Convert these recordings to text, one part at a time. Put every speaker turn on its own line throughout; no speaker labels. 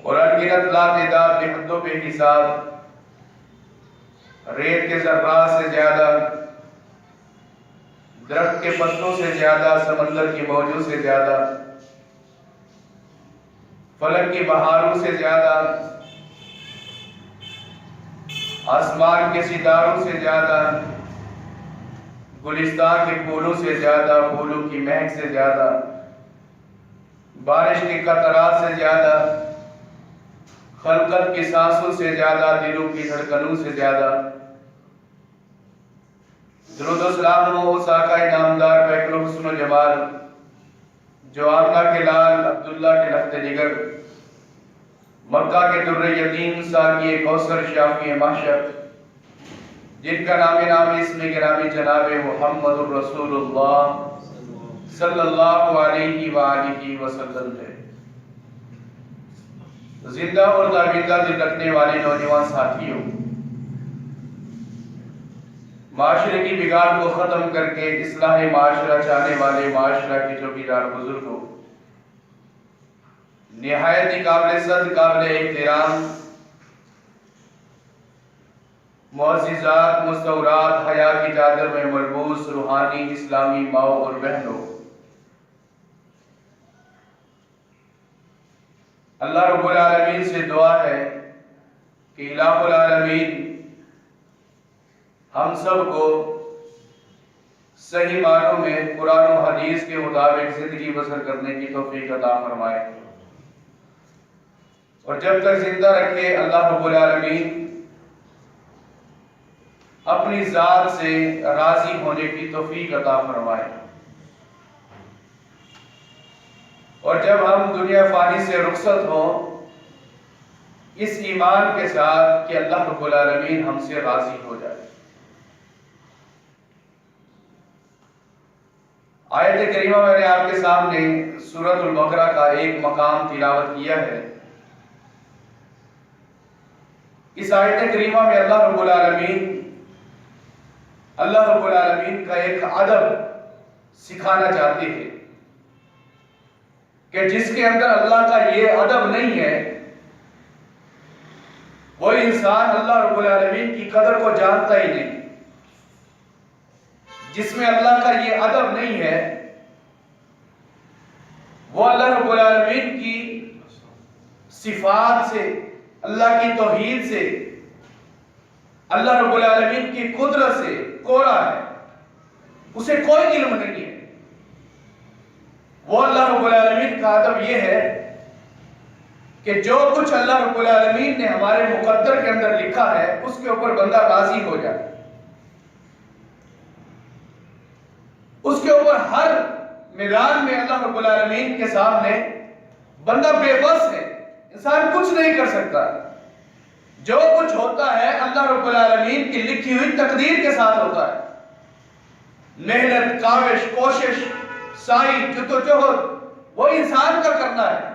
اور انگنت لا تعداد بے حد و بے حساب ریت کے ذرات سے زیادہ، درخت کے پتوں سے زیادہ، سمندر کی موجوں سے زیادہ، فلک کی بہاروں سے زیادہ، آسمان کے ستاروں سے زیادہ، گلستان کے پھولوں سے زیادہ، پھولوں کی مہک سے زیادہ، بارش کے قطرات سے زیادہ، خلقت کی سانسوں سے زیادہ، دلوں کی دھڑکنوں سے زیادہ، درود و سلام ہو اس آقا نامدار پیکر حسن و جمال جو آمنہ کے لال، عبداللہ کے لخت جگر، مکہ کے در یتیم، ساقی کوثر، شافی محشر، جن کا نام اسم گرامی جناب محمد الرسول اللہ صلی اللہ علیہ وآلہ وسلم ہے۔ زندہ اور دابندہ دل رکھنے والے نوجوان ساتھیوں، معاشرے کی بگاڑ کو ختم کر کے اصلاح معاشرہ چاہنے والے معاشرہ کے چوکیدار بزرگوں، نہایت ہی قابل صد، قابل احترام معززات، مستورات، حیا کی چادر میں ملبوس روحانی اسلامی ماؤں اور بہنوں، اللہ رب العالمین سے دعا ہے کہ الہ العالمین ہم سب کو صحیح معنوں میں قرآن و حدیث کے مطابق زندگی بسر کرنے کی توفیق عطا فرمائے، اور جب تک زندہ رکھے اللہ رب العالمین اپنی ذات سے راضی ہونے کی توفیق عطا فرمائے، اور جب ہم دنیا فانی سے رخصت ہوں اس ایمان کے ساتھ کہ اللہ رب العالمین ہم سے راضی ہو جائے۔ آیت کریمہ میں نے آپ کے سامنے سورۃ البقرہ کا ایک مقام تلاوت کیا ہے۔ اس آیت کریمہ میں اللہ رب العالمین کا ایک ادب سکھانا چاہتے ہیں کہ جس کے اندر اللہ کا یہ ادب نہیں ہے وہ انسان اللہ رب العالمین کی قدر کو جانتا ہی نہیں۔ جس میں اللہ کا یہ ادب نہیں ہے وہ اللہ رب العالمین کی صفات سے، اللہ کی توحید سے، اللہ رب العالمین کی قدرت سے کوڑا ہے، اسے کوئی علم نہیں ہے۔ وہ اللہ رب العالمین کا ادب یہ ہے کہ جو کچھ اللہ رب العالمین نے ہمارے مقدر کے اندر لکھا ہے اس کے اوپر بندہ راضی ہو جائے، اس کے اوپر ہر میدان میں اللہ رب العالمین کے سامنے بندہ بے بس ہے، انسان کچھ نہیں کر سکتا۔ جو کچھ ہوتا ہے اللہ رب العالمین کی لکھی ہوئی تقدیر کے ساتھ ہوتا ہے۔ محنت، کاوش، کوشش، سعی، جدوجہد وہ انسان کا کرنا ہے۔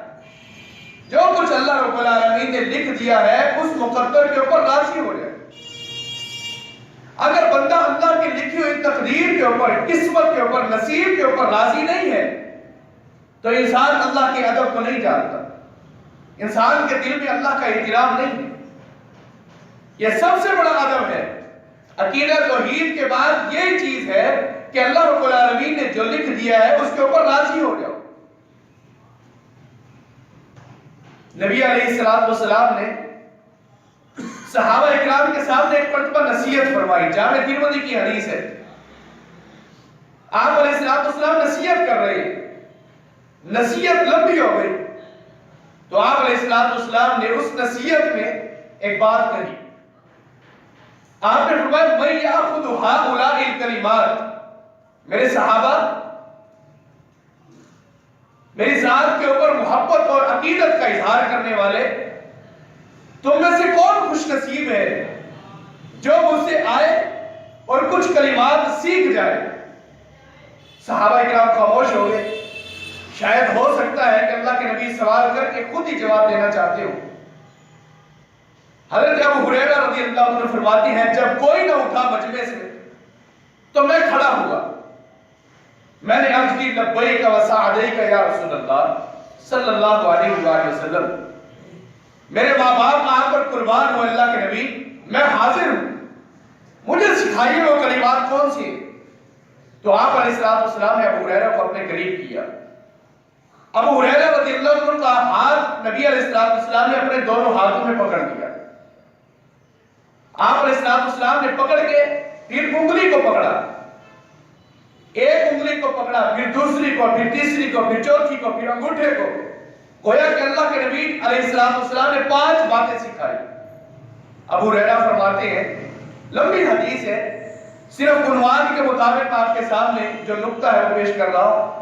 جو کچھ اللہ رب العالمین نے لکھ دیا ہے اس مقدر کے اوپر راضی ہو جائے۔ اگر بندہ اللہ کی لکھی ہوئی تقدیر کے اوپر، قسمت کے اوپر، نصیب کے اوپر راضی نہیں ہے تو انسان اللہ کے ادب کو نہیں جانتا، انسان کے دل میں اللہ کا احترام نہیں ہے۔ یہ سب سے بڑا ادب ہے۔ عقیدہ توحید کے بعد یہی چیز ہے کہ اللہ رب العالمین نے جو لکھ دیا ہے اس کے اوپر راضی ہو جاؤ۔ نبی علیہ السلام نے صحابہ اکرام کے سامنے ایک مرتبہ نصیحت فرمائی، جامع ترمذی کی حدیث ہے۔ آپ علیہ السلام نصیحت کر رہے ہیں، نصیحت لمبی ہو گئی تو آپ علیہ السلام نے اس نصیحت میں ایک بات کہی۔ آپ نے فرمایا مَن یَأْخُذُ هَؤُلَاءِ الْکَلِمَاتِ، میرے صحابہ، میری ذات کے اوپر محبت اور عقیدت کا اظہار کرنے والے، تم میں سے کون خوش نصیب ہے جو مجھ سے آئے اور کچھ کلمات سیکھ جائے؟ صحابہ اکرام خاموش ہو گئے۔ شاید ہو سکتا ہے کہ اللہ کے نبی سوال کر کے خود ہی جواب دینا چاہتے ہو۔ حضرت ابو ہریرہ رضی اللہ عنہ فرماتی ہیں جب کوئی نہ اٹھا مجمع سے تو میں کھڑا ہوا، میں نے عرض کی لبیک و سعدیک یا رسول اللہ صلی اللہ علیہ وآلہ وسلم، میرے ماں باپ آپ پر قربان ہو اللہ کے نبی، میں حاضر ہوں، مجھے سکھائیے وہ کلمات کون سی؟ تو آپ علیہ السلام نے ابو ہریرہ کو اپنے قریب کیا۔ ابو ہریرہ رضی اللہ عنہ کا ہاتھ نبی علیہ السلام نے اپنے دونوں ہاتھوں میں پکڑ لیا۔ آپ علیہ السلام نے پکڑ کے پھر انگلی کو پکڑا، ایک انگلی کو پکڑا، پھر دوسری کو، پھر تیسری کو، پھر چوتھی کو، پھر انگوٹھے کو۔ گویا کہ اللہ کے نبی علیہ السلام نے 5 باتیں سکھائی۔ ابو ہریرہ فرماتے ہیں، لمبی حدیث ہے، صرف عنوان کے مطابق آپ کے سامنے جو نقطہ ہے وہ پیش کر رہا ہوں۔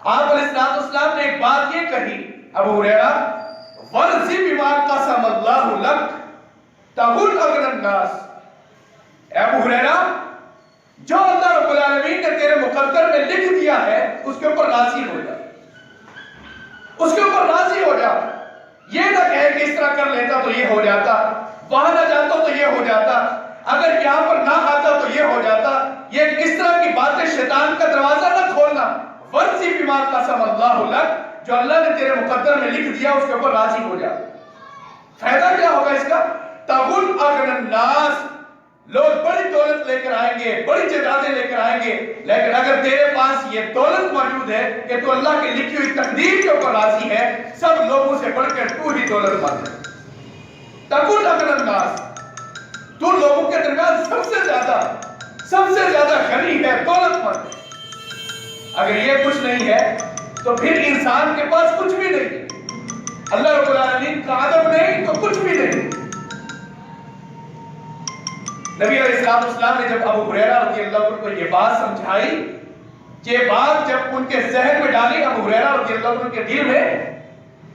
آپ علیہ السلام نے ایک بات یہ کہی، ابو ہریرہ، وَرْزِ بِمَا قَسَمَ اللَّهُ لَكَ تَغُلْ أَغْنَى النَّاسِ۔ اے ابو ہریرہ، جو اللہ رب العالمین نے تیرے مقدر میں لکھ دیا ہے اس کے اوپر راضی ہو جا، اس کے اوپر راضی ہو جا۔ یہ نہ کہے کہ اس طرح کر لیتا تو یہ ہو جاتا، وہاں نہ جاتا تو یہ ہو جاتا، اگر یہاں پر نہ آتا تو یہ ہو جاتا۔ یہ کس طرح کی باتیں، شیطان کا دروازہ نہ کھولنا۔ وَرْزِ بِمَا قَسَمَ اللَّهُ لَكَ، جو اللہ نے تیرے مقدر میں لکھ دیا اس کے اوپر راضی ہو جا۔ فائدہ کیا ہوگا اس کا؟ تَغُلْ أَغْنَى النَّاسِ، لوگ بڑی دولت لے کر آئیں گے، بڑی جائیدادیں لے کر آئیں گے، لیکن اگر تیرے پاس یہ دولت موجود ہے کہ تو اللہ کی لکھی ہوئی تقدیر کے اوپر راضی ہے، سب لوگوں سے بڑھ کر تو ہی دولت مند ہے۔ تَغُلْ أَغْنَى النَّاسِ، تو لوگوں کے درمیان سب سے زیادہ غنی ہے، دولت مند ہے۔ اگر یہ کچھ نہیں ہے تو پھر انسان کے پاس کچھ بھی نہیں، اللہ رب العالمین کا ادب نہیں تو کچھ بھی نہیں۔ نبی علیہ السلام نے جب ابو ہریرہ رضی اللہ عنہ کو یہ بات سمجھائی، یہ بات جب ان کے ذہن میں ڈالی ابو ہریرہ رضی اللہ عنہ کے دل میں،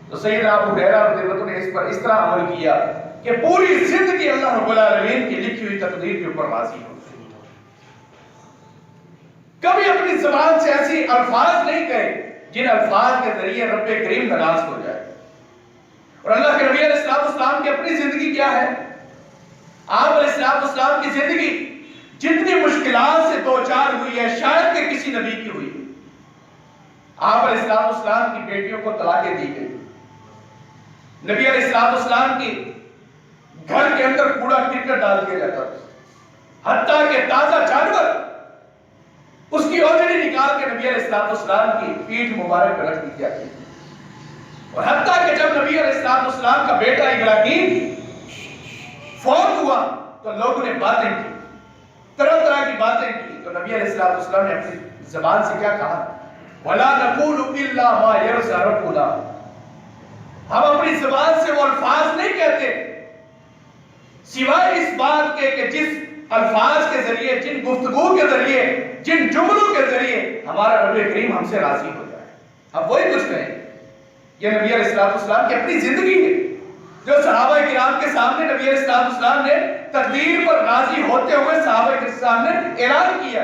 تو سیدنا ابو ہریرہ رضی اللہ عنہ نے اس پر اس طرح عمل کیا کہ پوری زندگی اللہ رب العالمین کی لکھی ہوئی تقدیر کے اوپر راضی ہو۔ کبھی اپنی زبان سے ایسی الفاظ نہیں کہے جن الفاظ کے ذریعے رب کریم ناراض ہو جائے۔ اور اللہ کے نبی علیہ السلام کی اپنی زندگی کیا ہے؟ آپ علیہ السلام کی زندگی جتنی مشکلات سے دوچار ہوئی ہے شاید کہ کسی نبی کی ہوئی۔ آپ علیہ السلام کی بیٹیوں کو طلاقیں دی گئی، نبی علیہ السلام کی گھر کے اندر کوڑا کرکٹ ڈال دیا جاتا تھا، حتیٰ کہ تازہ جانور اس کی اوجڑی نکال کے نبی علیہ السلام کی پیٹھ مبارک پر رکھ دی جاتی تھی۔ اور حتیٰ کہ جب نبی علیہ السلام کا بیٹا ابراہیم فوت ہوا تو لوگوں نے باتیں کی، طرح طرح کی باتیں کی، تو نبی علیہ السلام نے اپنی زبان سے کیا کہا؟ وَلَا نَقُولُ إِلَّا مَا يَرْضَى رَبُّنَا، ہم اپنی زبان سے وہ الفاظ نہیں کہتے سوائے اس بات کے کہ جس الفاظ کے ذریعے، جن گفتگو کے ذریعے، جن جملوں کے ذریعے ہمارا رب کریم ہم سے راضی ہو جائے، ہم وہی کچھ کہیں۔ یہ نبی علیہ السلام کی اپنی زندگی ہے جو صحابہ کرام کے سامنے نبی علیہ السلام نے تقدیر پر راضی ہوتے ہوئے صحابہ کے سامنے اعلان کیا۔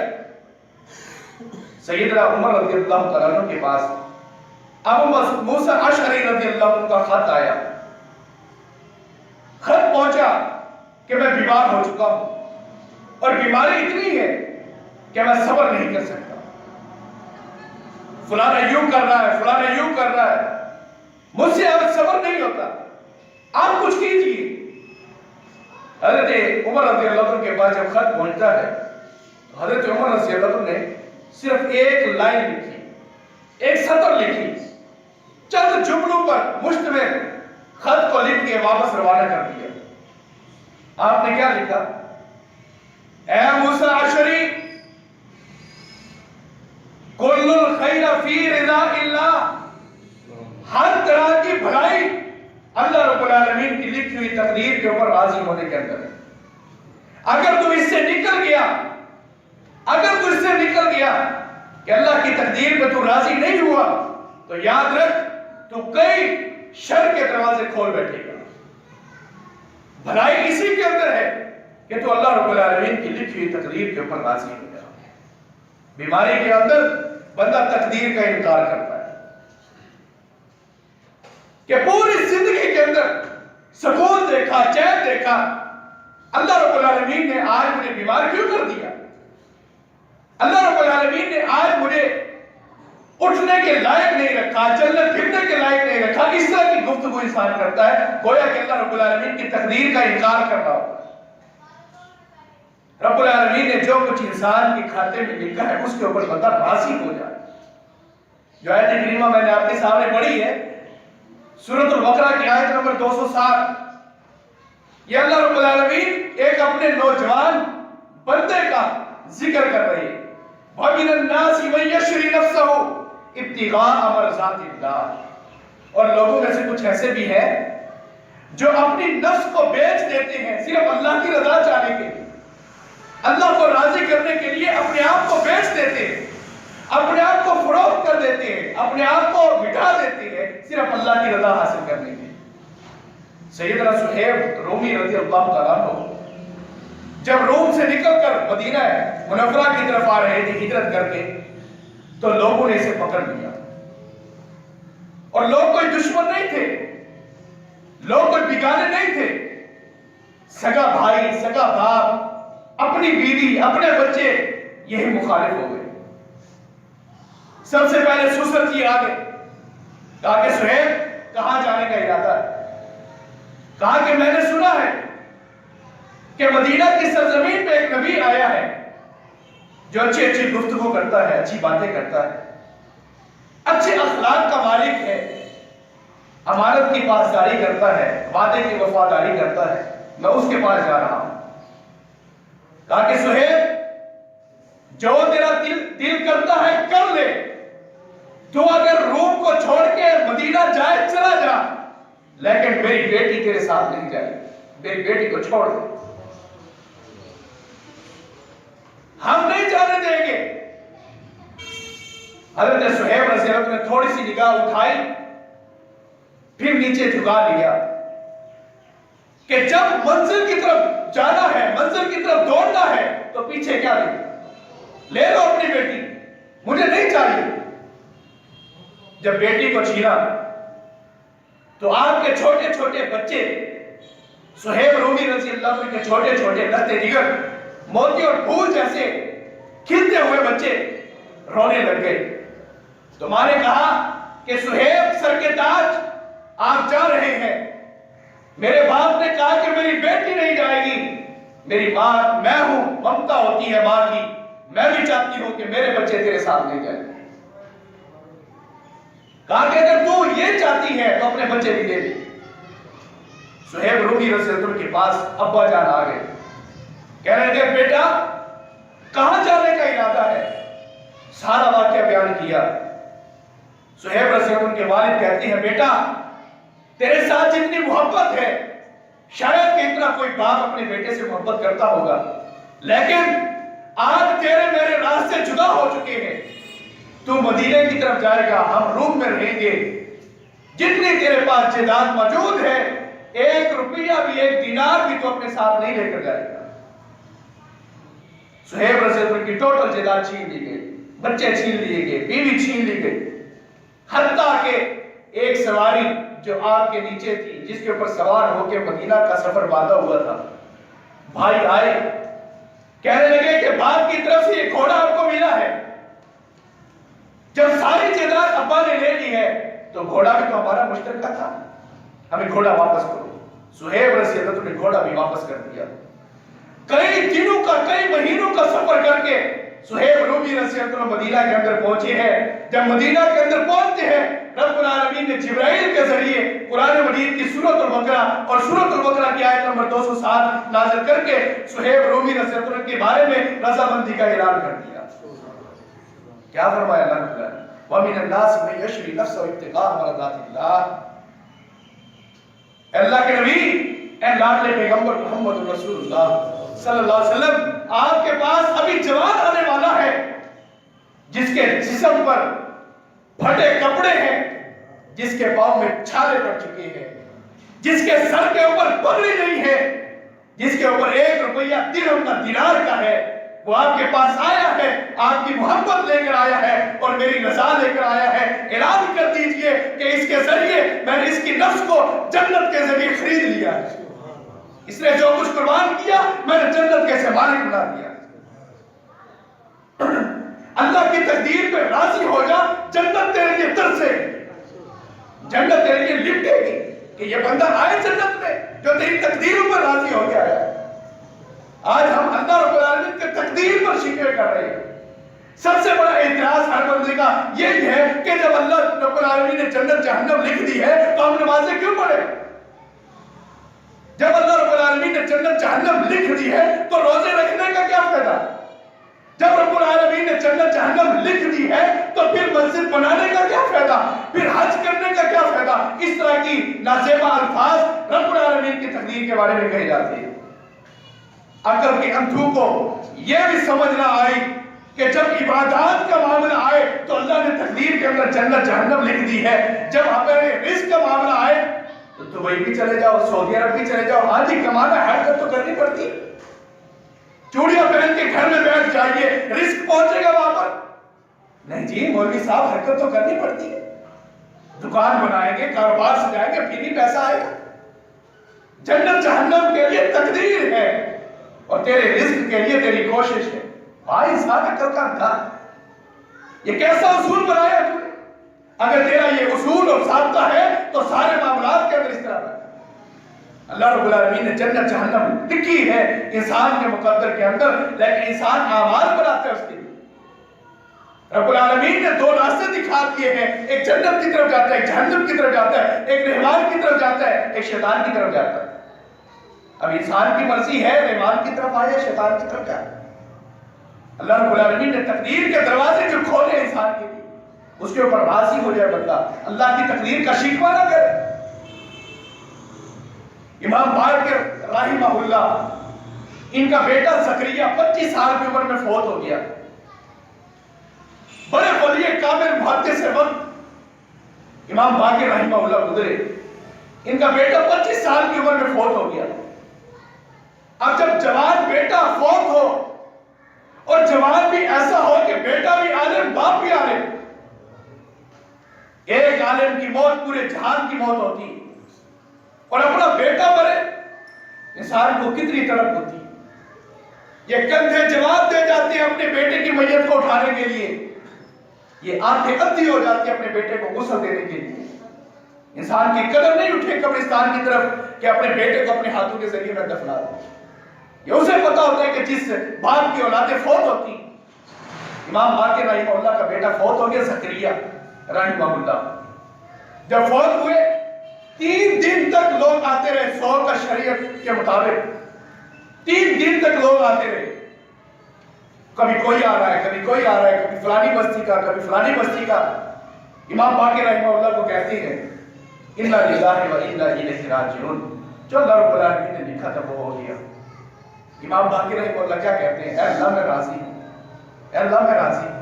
سیدنا عمر رضی اللہ تعالیٰ عنہ کے پاس ابو موسیٰ اشعری رضی اللہ عنہ کا خط آیا، خط پہنچا کہ میں بیمار ہو چکا ہوں اور بیماری اتنی ہے کہ میں صبر نہیں کر سکتا، فلانا یوں کر رہا ہے، فلانا یوں کر رہا ہے، مجھ سے اب صبر نہیں ہوتا، آپ کچھ کیجئے۔ حضرت عمر رضی اللہ عنہ کے پاس جب خط پہنچتا ہے تو حضرت عمر رضی اللہ عنہ نے صرف ایک لائن لکھی، ایک سطر لکھی، چند جملوں پر مشتمل خط کو لکھ کے واپس روانہ کر دیا۔ آپ نے کیا لکھا؟ اے موسیٰ اشعری، کل الخیر فی رضا اللہ، ہر طرح کی بھلائی اللہ رب العالمین کی لکھی ہوئی تقدیر کے اوپر راضی ہونے کے اندر ہے۔ اگر تو اس سے نکل گیا، اگر تو اس سے نکل گیا کہ اللہ کی تقدیر پہ تو راضی نہیں ہوا تو یاد رکھ تو کئی شر کے دروازے کھول بیٹھے گا۔ بھلائی اسی کے اندر ہے کہ تو اللہ رب العالمین کی لکھی ہوئی تقدیر کے اوپر راضی ہو جائے۔ بیماری کے اندر بندہ تقدیر کا انکار کرتا ہے کہ پوری زندگی کے اندر سکون دیکھا، چین دیکھا، اللہ رب العالمین نے آج مجھے بیمار کیوں کر دیا؟ اللہ رب العالمین نے آج مجھے اٹھنے کے لائق نہیں رکھا، چلنے پھرنے کے لائق نہیں رکھا، اس طرح کی گفتگو انسان کرتا ہے گویا کہ اللہ رب العالمین کی تقدیر کا انکار کر رہا ہوتا ہے۔ رب العالمین نے جو کچھ انسان کے کھاتے میں لکھا ہے اس کے اوپر بندہ راضی ہو جائے۔ جو آیت کریمہ میں نے آپ کے سامنے پڑھی ہے سورۃ البقرہ کی آیت نمبر 207، یہ اللہ رب العالمین ایک اپنے نوجوان بندے کا ذکر کر رہی ہے۔ وَمِنَ النَّاسِ مَن يَشْرِي نَفْسَهُ ابْتِغَاءَ مَرْضَاتِ اللَّهِ، اور لوگوں میں سے کچھ ایسے بھی ہیں جو اپنی نفس کو بیچ دیتے ہیں صرف اللہ کی رضا چاہنے کے لیے، اللہ کو راضی کرنے کے لیے اپنے آپ کو بیچ دیتے ہیں، اپنے آپ کو فروخت کر دیتے ہیں، اپنے آپ کو مٹا دیتے ہیں صرف اللہ کی رضا حاصل کرنے کے لیے۔ سیدنا صہیب رومی رضی اللہ تعالیٰ عنہ جب روم سے نکل کر مدینہ منورہ کی طرف آ رہے تھے ہجرت کر کے، تو لوگوں نے اسے پکڑ لیا، اور لوگ کوئی دشمن نہیں تھے، لوگ کوئی بیگانے نہیں تھے، سگا بھائی، سگا باپ، اپنی بیوی، اپنے بچے، یہی مخالف ہو گئے۔ سب سے پہلے سسر جی آگے، کہا کہ صہیب کہاں جانے کا ارادہ ہے؟ کہا کہ میں نے سنا ہے کہ مدینہ کی سرزمین پہ ایک نبی آیا ہے جو اچھی اچھی گفتگو کرتا ہے، اچھی باتیں کرتا ہے، اچھے اخلاق کا مالک ہے، امانت کی پاسداری کرتا ہے، وعدے کی وفاداری کرتا ہے، میں اس کے پاس جا رہا ہوں۔ کہا کہ صہیب جو تیرا دل کرتا ہے کر لے، تو اگر روم کو چھوڑ کے مدینہ جائے چلا جا، لیکن میری بیٹی تیرے ساتھ نہیں جائے، میری بیٹی کو چھوڑ دے، ہم نہیں جانے دیں گے۔ حضرت صہیب رضی اللہ عنہ نے تھوڑی سی نگاہ اٹھائی، پھر نیچے جھکا لیا کہ جب منزل کی طرف جانا ہے، منزل کی طرف دوڑنا ہے، تو پیچھے کیا لے لو اپنی بیٹی، مجھے نہیں چاہیے۔ جب بیٹی کو چھینا تو آپ کے چھوٹے چھوٹے بچے، صہیب رومی رضی اللہ عنہ کے چھوٹے چھوٹے لتے جگر، موتی اور پھول جیسے کھلتے ہوئے بچے رونے لگ گئے۔ تو ماں نے کہا کہ صہیب سر کے تاج آپ جا رہے ہیں، میرے باپ نے کہا کہ میری بیٹی نہیں جائے گی، میری ماں میں ہوں، ممتا ہوتی ہے ماں کی، میں بھی چاہتی ہوں کہ میرے بچے تیرے ساتھ نہیں جائیں۔ کہا کہ اگر تو یہ چاہتی ہے تو اپنے بچے بھی دے دے۔ صہیب رومی رضی اللہ عنہ کے پاس ابا جان آ گئے، کہنے لگے بیٹا کہاں جانے کا ارادہ ہے؟ سارا واقعہ بیان کیا۔ صہیب رضی اللہ عنہ کے والد کہتے ہیں بیٹا تیرے ساتھ جتنی محبت ہے شاید کہ اتنا کوئی باپ اپنے بیٹے سے محبت کرتا ہوگا، لیکن آج تیرے میرے راستے جدا ہو چکے ہیں، تو مدینے کی طرف جائے گا، ہم روم میں رہیں گے، جتنی تیرے پاس جائیداد موجود ہے ایک روپیہ بھی، ایک دینار بھی تو اپنے ساتھ نہیں لے کر جائے گا۔ صہیب رضی اللہ عنہ کی ٹوٹل جائیداد چھین لی گئی، بچے چھین لیے گئے، بیوی چھین لی گئی، حتیٰ کہ ایک سواری جو آگ کے نیچے تھی جس کے اوپر سوار ہو کے مدینہ کا سفر وعدہ ہوا تھا، بھائی آئے کہنے لگے کہ باپ کی طرف سے یہ گھوڑا آپ کو ملا ہے، جب ساری جائیداد ابا نے لے لی ہے تو گھوڑا بھی تو ہمارا مشترکہ تھا، ہمیں گھوڑا واپس کرو۔ صہیب رضی اللہ عنہ نے گھوڑا بھی واپس کر دیا۔ کئی دنوں کا، کئی مہینوں کا سفر کر کے صہیب رومی رضی اللہ عنہ مدینہ کے اندر پہنچے ہیں۔ جب مدینہ کے اندر پہنچتے ہیں رب العالمین نے جبرائیل کے ذریعے قرآن مجید کی سورۃ البقرہ اور سورۃ البقرہ کی آیت نمبر 207 نازل کر کے صہیب رومی رضی اللہ عنہ کے بارے میں رضامندی کا اعلان کر دیا۔ کیا فرمایا اللہ نے؟ وَمِنَ النَّاسِ مَن يَشْرِي نَفْسَهُ ابْتِغَاءَ مَرْضَاتِ اللَّهِ۔ اللہ کے نبی، اے لاڈلے پیغمبر محمد رسول اللہ صلی اللہ علیہ وسلم، آپ کے پاس ابھی جوان آنے والا ہے جس کے جسم پر پھٹے کپڑے ہیں، جس کے پاؤں میں چھالے پڑ چکے ہیں، جس کے سر کے اوپر پگڑی نہیں ہے، جس کے اوپر 1 روپیہ درہم نہ دینار کا ہے، وہ آپ کے پاس آیا ہے، آپ کی محبت لے کر آیا ہے اور میری رضا لے کر آیا ہے۔ اعلان کر دیجئے کہ اس کے ذریعے میں نے اس کی نفس کو جنت کے ذریعے خرید لیا ہے، اس نے جو کچھ قربان کیا میں نے جنت کے سے مالک بنا دیا۔ اللہ کی تقدیر پہ راضی ہو جا، جنت تیرے لیے ترسے، جنت تیرے لیے لپٹے گی کہ یہ بندہ آئے جنت میں جو تیری تقدیروں پر راضی ہو گیا ہے۔ آج ہم اللہ رب العالمین کے تقدیر پر شکوے کر رہے ہیں۔ سب سے بڑا اعتراض ہر بندے کا یہی ہے کہ جب اللہ رب العالمین نے جنت جہنم لکھ دی ہے تو ہم نمازیں کیوں پڑھیں؟ جب اللہ رب العالمین نے جنت جہنم لکھ دی ہے تو روزے رکھنے کا کیا فائدہ؟ جب رب العالمین نے جنت جہنم لکھ دی ہے تو پھر مسجد بنانے کا کیا فائدہ؟ پھر حج کرنے کا کیا فائدہ؟ اس طرح کی نازیبا الفاظ رب العالمین کی تقدیر کے بارے میں کہی جاتی ہے۔ عقل کے اندھوں کو یہ بھی سمجھ نہ آئی کہ جب عبادات کا معاملہ آئے تو اللہ نے تقدیر کے اندر جنت جہنم لکھ دی ہے، جب اپنے رزق کا معاملہ آئے تو دبئی بھی چلے جاؤ، سعودی عرب بھی چلے جاؤ، ہاں جی کمانا ہے حرکت تو کرنی پڑتی ہے، چوڑیاں پہن کے گھر میں بیٹھ جائیے، رزق پہنچے گا وہاں پر؟ نہیں جی مولوی صاحب حرکت تو کرنی پڑتی ہے، دکان بنائیں گے، کاروبار سجائیں گے، پھر ہی پیسہ آئے گا۔ جنت جہنم کے لیے تقدیر ہے اور تیرے رزق کے لیے تیری کوشش ہے۔ بھائی انسان عقل کا اندھا، یہ کیسا اصول بنایا تو نے؟ اگر تیرا یہ اصول اور ضابطہ ہے تو سارے معاملات کے اندر اس طرح ہے۔ اللہ رب العالمین نے جنت جہنم لکھی ہے انسان کے مقدر کے اندر، لیکن انسان اعمال بناتا ہے اس کے لیے۔ رب العالمین نے دو راستے دکھا دیے ہیں، ایک جنت کی طرف جاتا ہے، ایک جہنم کی طرف جاتا ہے، ایک رحمان کی طرف جاتا ہے، ایک شیطان کی طرف جاتا ہے۔ اب انسان کی مرضی ہے رحمان کی طرف آئے، شیطان کی طرف جائے۔ اللہ رب العالمین نے تقدیر کے دروازے جو کھولے انسان کے لیے، اس کے اوپر راضی ہو جائے بندہ، اللہ کی تقدیر کا شکوہ نہ کرے۔ امام باقر رحمہ اللہ، ان کا بیٹا زکریا 25 سال کی عمر میں فوت ہو گیا۔ بڑے ولی کامل محدث وقت امام باقر رحمہ اللہ گزرے، ان کا بیٹا 25 سال کی عمر میں فوت ہو گیا۔ اب جب جوان بیٹا فوت ہو اور جوان بھی ایسا ہو کہ بیٹا بھی عالم باپ بھی عالم، ایک عالم کی موت پورے جہان کی موت ہوتی ہے اور اپنا بیٹا مرے، انسان کو کتنی تڑپ ہوتی ہے۔ یہ کندھے جواب دے جاتے ہیں اپنے بیٹے کی میت کو اٹھانے کے لیے، یہ آنکھیں اندھی ہو جاتی ہیں اپنے بیٹے کو غسل دینے کے لیے۔ انسان کی قدم نہیں اٹھے قبرستان کی طرف کہ اپنے بیٹے کو اپنے ہاتھوں کے ذریعے میں دفنا دوں۔ یہ اسے پتا ہوتا ہے کہ جس باپ کی اولادیں فوت ہوتی، امام باقر رحمہ اللہ کا بیٹا فوت ہو گیا زکریا رحمہ اللہ۔ جب فوت ہوئے 3 دن تک لوگ آتے رہے، 100 کا شریعت کے مطابق 3 دن تک لوگ آتے رہے، کبھی کوئی آ رہا ہے، کبھی کوئی آ رہا ہے، کبھی فلانی بستی کا، کبھی فلانی بستی کا۔ امام باقر رحمہ اللہ کو کہتے ہیں اِنَّا لِلَّهِ وَإِنَّا إِلَيْهِ رَاجِعُونَ، جو اللہ رب العالمین نے لکھا تھا وہ ہو گیا۔ امام باقر رحمہ اللہ کیا کہتے ہیں؟ اے اللہ میں راضی ہوں، اے اللہ میں راضی ہوں۔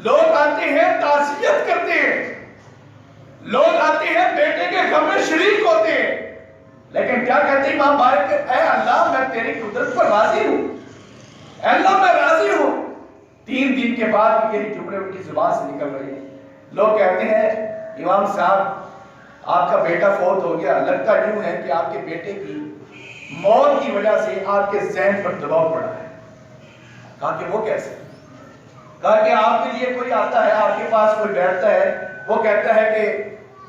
لوگ آتے ہیں تعزیت کرتے ہیں، لوگ آتے ہیں بیٹے کے غم میں شریک ہوتے ہیں، لیکن کیا کہتے ہیں امام باقر؟ اے اللہ میں تیری قدرت پر راضی ہوں، اے اللہ میں راضی ہوں۔ 3 دن کے بعد یہی جملے ان کی زبان سے نکل رہے ہیں۔ لوگ کہتے ہیں امام صاحب آپ کا بیٹا فوت ہو گیا، لگتا یوں ہے کہ آپ کے بیٹے کی موت کی وجہ سے آپ کے ذہن پر دباؤ پڑا ہے۔ کہا کہ وہ کیسے؟ کہا کہ آپ کے لیے کوئی آتا ہے، آپ کے پاس کوئی بیٹھتا ہے، وہ کہتا ہے کہ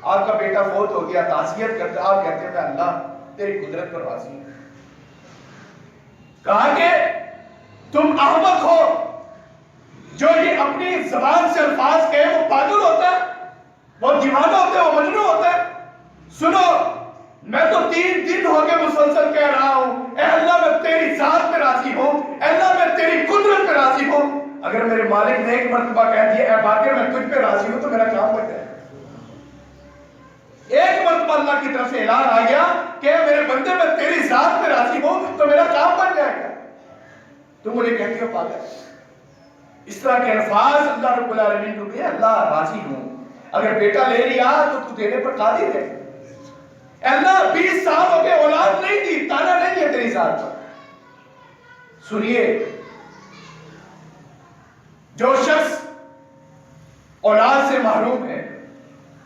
آپ کا بیٹا فوت ہو گیا، تعزیت کرتا ہے، آپ کہتے ہیں میں اللہ تیری قدرت پر راضی ہوں۔ کہا کہ تم احمق ہو، جو یہ اپنی زبان سے الفاظ کہے وہ پاگل ہوتا ہے، وہ دیوانہ ہوتا ہے، وہ مجنون ہوتا ہے۔ سنو میں تو 3 دن ہو گئے مسلسل کہہ رہا ہوں اے اللہ میں تیری ذات پہ راضی ہوں، اے اللہ میں تیری قدرت پہ راضی ہوں۔ اگر میرے مالک نے ایک مرتبہ کہہ دیا اے باقر میں تجھ پہ راضی ہوں تو میرا کام بن جائے۔ ایک مرتبہ اللہ کی طرف سے اعلان آ گیا کہ میرے بندے میں تیری ذات پہ راضی ہوں تو میرا کام بن جائے گا، تم مجھے کہتی ہو پاگل۔ اس طرح کے الفاظ اللہ رب العالمین کو کہ اللہ راضی ہوں، اگر بیٹا لے لیا تو تو دینے پر قادر ہے۔ اللہ 20 سال ہو گئے اولاد نہیں دی، تانا نہیں ہے تیری ذات پر۔ سنیے، جو شخص اولاد سے محروم ہے،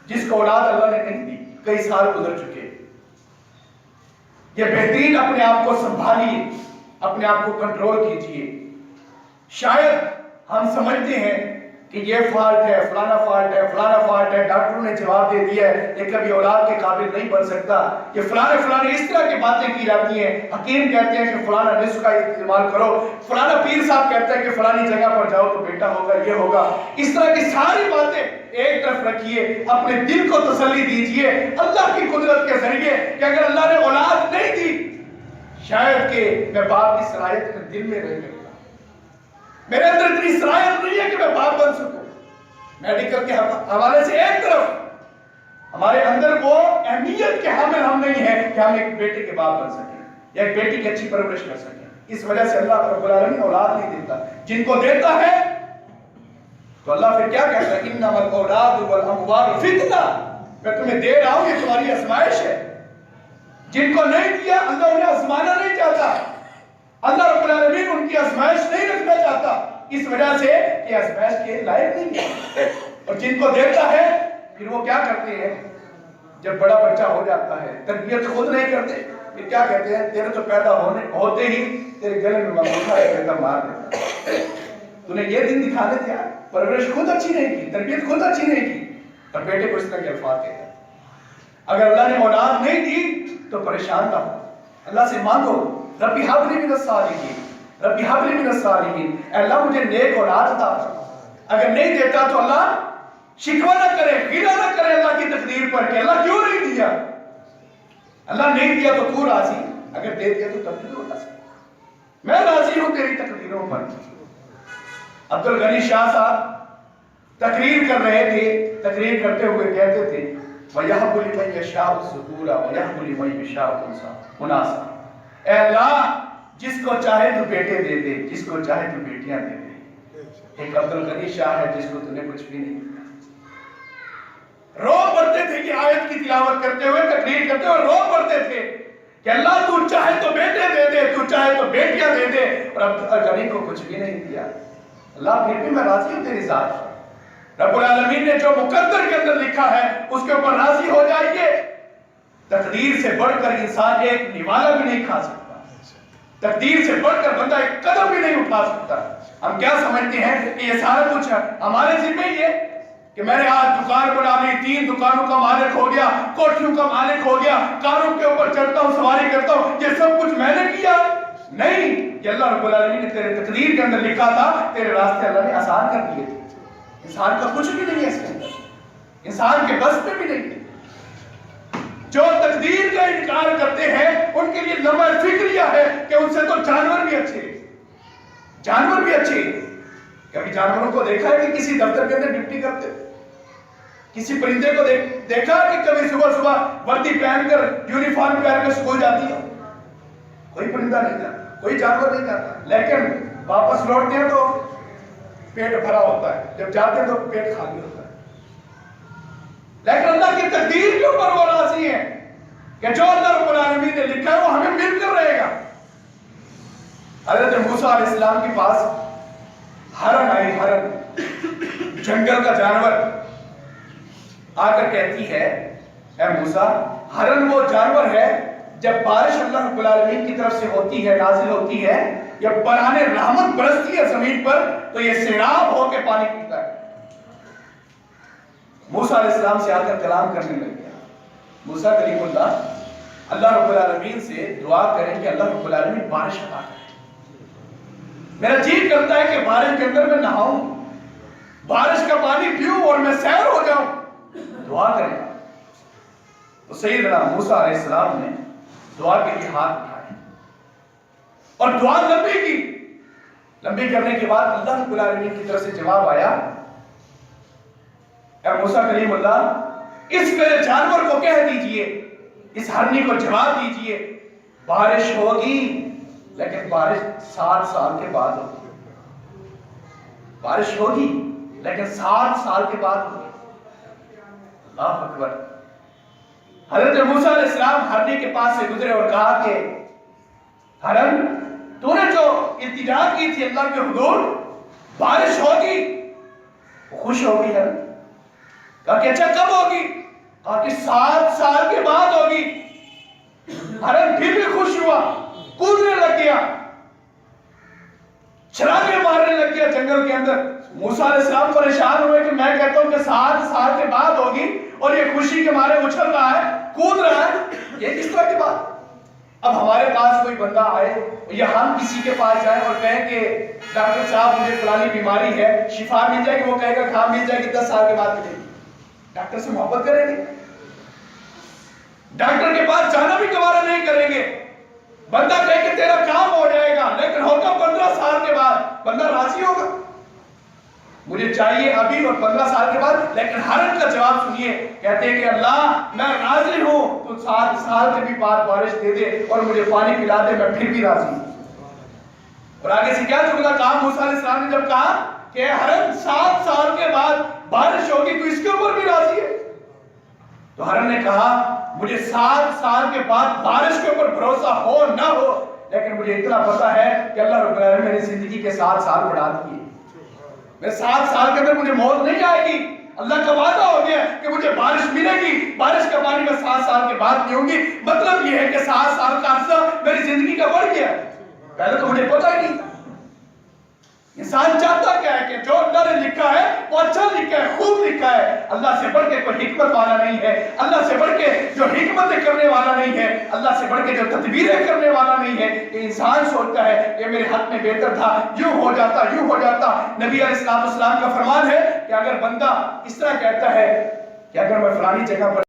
جس کو اولاد اللہ نے نہیں دی، کئی سال گزر چکے، یہ بہترین اپنے آپ کو سنبھالیے، اپنے آپ کو کنٹرول کیجئے۔ شاید ہم سمجھتے ہیں کہ یہ فالٹ ہے، فلانا فالٹ ہے، فلانا فالٹ ہے، ڈاکٹروں نے جواب دے دیا ہے یہ کبھی اولاد کے قابل نہیں بن سکتا، یہ فلانے اس طرح کی باتیں کی جاتی ہیں، حکیم کہتے ہیں کہ فلانا نسخہ استعمال کرو، فلانا پیر صاحب کہتے ہیں کہ فلانی جگہ پر جاؤ تو بیٹا ہوگا، یہ ہوگا، اس طرح کی ساری باتیں ایک طرف رکھیے، اپنے دل کو تسلی دیجئے اللہ کی قدرت کے ذریعے کہ اگر اللہ نے اولاد نہیں دی شاید کہ میں باپ کی صلاحیت میں دل میں رہ گئی، میرے اندر اتنی صلاحیت نہیں ہے کہ میں باپ بن سکوں۔ میڈیکل کے حوالے سے ایک طرف ہمارے اندر وہ اہمیت کے حامل ہم نہیں ہیں کہ ہم ایک بیٹے کے باپ بن سکیں یا ایک بیٹی کی اچھی پرورش کر سکیں، اس وجہ سے اللہ رب العالمین اولاد نہیں دیتا، جن کو دیتا ہے تو اللہ پھر کیا کہتا ہے انما الاولاد والاموال فتنہ، میں تمہیں دے رہا ہوں یہ تمہاری آزمائش ہے، جن کو نہیں دیا اللہ انہیں آزمانا نہیں چاہتا، اللہ رب العالمین ان کی آزمائش نہیں رکھنا چاہتا اس وجہ سے کہ آزمائش کے لائق نہیں ہے، اور جن کو دیتا ہے پھر وہ کیا کرتے ہیں جب بڑا بچہ ہو جاتا ہے تربیت خود نہیں کرتے، پھر کیا کہتے ہیں تیرے تو پیدا ہوتے ہی تیرے گلے میں ماموٹھا ہے پیدا مار دیتا، تو نے یہ دن دکھانے تھے پرورش خود اچھی نہیں کی، تربیت خود اچھی نہیں کی، اور بیٹے کو اس طرح کے الفاظ کہتے ہیں۔ اگر اللہ نے اولاد نہیں دی تو پریشان نہ ہو، اللہ سے مانگو ربی حب لی من الصالحین، ربی حب لی من الصالحین، اے اللہ مجھے نیک اولاد عطا فرما، اگر نہیں دیتا تو اللہ شکوہ نہ کرے، غیرہ نہ کرے اللہ کی تقدیر پر کہ اللہ کیوں نہیں دیا، اللہ نہیں دیا تو تو راضی، اگر دے دیا تو تب بھی تو راضی، میں راضی ہوں تیری تقدیروں پر۔ عبدالغنی شاہ صاحب تقریر کر رہے تھے، تقریر کرتے ہوئے کہتے تھے وَيَحْبُ لِمَنْ يَشَاءُ الذُّكُورَ وَيَحْبُ لِمَنْ يَشَاءُ الْإِنَاثَ، اے اللہ جس کو چاہے تو بیٹے دے دے، جس کو چاہے تو بیٹیاں دے دے۔ ایک عبدالغنی شاہ ہے جس کو تو نے کچھ بھی نہیں دیا، رو پڑتے تھے کہ آیت کی تلاوت کرتے ہوئے تقریر کرتے ہوئے رو پڑتے تھے کہ اللہ تو چاہے تو بیٹے دے دے، تو چاہے تو بیٹیاں دے دے، اور عبدالغنی کو کچھ بھی نہیں دیا، اللہ پھر بھی میں راضی ہوں تیری ذات، رب العالمین نے جو مقدر کے اندر لکھا ہے اس کے اوپر راضی ہو جائیے۔ تقدیر سے بڑھ کر انسان ایک نوالا بھی نہیں کھا سکتا، تقدیر سے بڑھ کر بندہ ایک قدم بھی نہیں اٹھا سکتا۔ ہم کیا سمجھتے ہیں کہ یہ سارا کچھ ہمارے ذمہ ہی ہے کہ میں نے آج دکان بنا لی، 3 دکانوں کا مالک ہو گیا، کوٹھیوں کا مالک ہو گیا، کاروں کے اوپر چڑھتا ہوں، سواری کرتا ہوں، یہ سب کچھ میں نے کیا نہیں، یہ اللہ رب العالمین نے تیرے تقدیر کے اندر لکھا تھا، تیرے راستے اللہ نے آسان کر دیے تھے۔ انسان کا کچھ بھی نہیں ہے اس کے اندر، انسان کے بس میں بھی نہیں ہے۔ جو تقدیر کا انکار کرتے ہیں ان کے لیے لمحہ فکریہ ہے کہ ان سے تو جانور بھی اچھے، جانور بھی اچھے۔ کبھی جانوروں کو دیکھا ہے کہ کسی دفتر کے اندر ڈیوٹی کرتے، کسی پرندے کو دیکھا کہ کبھی صبح صبح وردی پہن کر یونیفارم پہن کر اسکول جاتی ہے؟ کوئی پرندہ نہیں جاتا، کوئی جانور نہیں جاتا، لیکن واپس لوٹتے ہیں تو پیٹ بھرا ہوتا ہے، جب جاتے ہیں تو پیٹ خالی ہوتا ہے۔ لیکن اللہ کی تقدیر کے اوپر وہ راضی ہے کہ جو اللہ رب العالمین نے لکھا ہے وہ ہمیں مل کر رہے گا۔ حضرت موسیٰ علیہ السلام کے پاس ہرن آئی، ہرن جنگل کا جانور آ کر کہتی ہے اے موسیٰ، ہرن وہ جانور ہے جب بارش اللہ رب العالمین کی طرف سے ہوتی ہے، نازل ہوتی ہے، یا برانے رحمت برستی ہے زمین پر تو یہ سیراب ہو کے پانی پیتا ہے۔ موسیٰ علیہ السلام سے آ کر کلام کرنے لگ گیا۔ موسیٰ کلیم اللہ رب العالمین سے دعا کریں کہ اللہ رب العالمین بارش عطا کرے، میرا جی کرتا ہے کہ بارش کے اندر میں نہاؤں، بارش کا پانی پیوں اور میں سیر ہو جاؤں، دعا کریں۔ تو سیدنا موسیٰ علیہ السلام نے دعا کے لیے ہاتھ اٹھائے اور دعا لمبی کی، لمبی کرنے کے بعد اللہ رب العالمین کی طرف سے جواب آیا اے موسیٰ کلیم اللہ، اس میرے جانور کو کہہ دیجئے، اس ہرنی کو جواب دیجئے بارش ہوگی لیکن بارش 7 سال کے بعد ہوگی، بارش ہوگی لیکن 7 سال کے بعد ہوگی۔ اللہ اکبر۔ حضرت موسیٰ علیہ السلام ہرنی کے پاس سے گزرے اور کہا کہ ہرن، تو نے جو التجا کی تھی اللہ کے حضور، بارش ہوگی، خوش ہوگی ہرن؟ کہا کہ اچھا کب ہوگی؟ کہا کہ 7 سال کے بعد ہوگی۔ ہرن پھر بھی خوش ہوا، کودنے لگ گیا، چھلانے مارنے لگ گیا جنگل کے اندر موسیٰ علیہ السلام پریشان ہوئے کہ میں کہتا ہوں کہ 7 سال کے بعد ہوگی اور یہ خوشی کے مارے اچھل رہا ہے، کود رہا ہے، یہ کس طرح کی بات؟ اب ہمارے پاس کوئی بندہ آئے یا ہم کسی کے پاس جائیں اور کہیں کہ ڈاکٹر صاحب مجھے فلانی بیماری ہے، شفا مل جائے گی، وہ کہے گا ہاں مل جائے گی، 10 سال کے بعد ملے گی، ڈاکٹر سے محبت کریں گے؟ ڈاکٹر کے پاس جانا بھی گوارا نہیں کریں گے۔ بندہ کہے کہ تیرا کام ہو جائے گا، لیکن ہوگا 15 سال کے بعد، بندہ راضی ہوگا؟ مجھے چاہیے ابھی اور 15 سال کے بعد۔ لیکن ہارون کا جواب سنیے، کہتے ہیں کہ اللہ میں راضی ہوں، تو 7 سال کے بھی بعد بارش دے دے اور مجھے پانی پلا دے، میں پھر بھی راضی ہوں۔ اور آگے سے کیا جملہ کہا موسیٰ علیہ السلام نے جب کہا کہ ہارون 7 سال کے بعد بارش ہوگی تو اس کے اوپر بھی راضی ہے؟ تو ہارون نے کہا مجھے 7 سال کے بعد بارش کے اوپر بھروسہ ہو نہ ہو، لیکن مجھے اتنا پتا ہے کہ اللہ رب العالمین میری زندگی کے 7 سال بڑھا دیے، میں 7 سال کے اندر مجھے موت نہیں آئے گی، اللہ کا وعدہ ہو گیا کہ مجھے بارش ملے گی، بارش کا پانی میں 7 سال کے بعد پیوں گی۔ مطلب یہ ہے کہ 7 سال کا عرصہ میری زندگی کا بڑھ گیا، پہلے تو مجھے پتا ہی نہیں۔ انسان چاہتا کیا ہے کہ جو اللہ نے لکھا ہے وہ اچھا لکھا ہے، خوب لکھا ہے، اللہ سے بڑھ کے کوئی حکمت والا نہیں ہے، اللہ سے بڑھ کے جو حکمتیں کرنے والا نہیں ہے، اللہ سے بڑھ کے جو تدبیریں کرنے والا نہیں ہے۔ کہ انسان سوچتا ہے کہ میرے حق میں بہتر تھا، یوں ہو جاتا، یوں ہو جاتا۔ نبی علیہ السلام کا فرمان ہے کہ اگر بندہ اس طرح کہتا ہے کہ اگر میں فلانی جگہ پر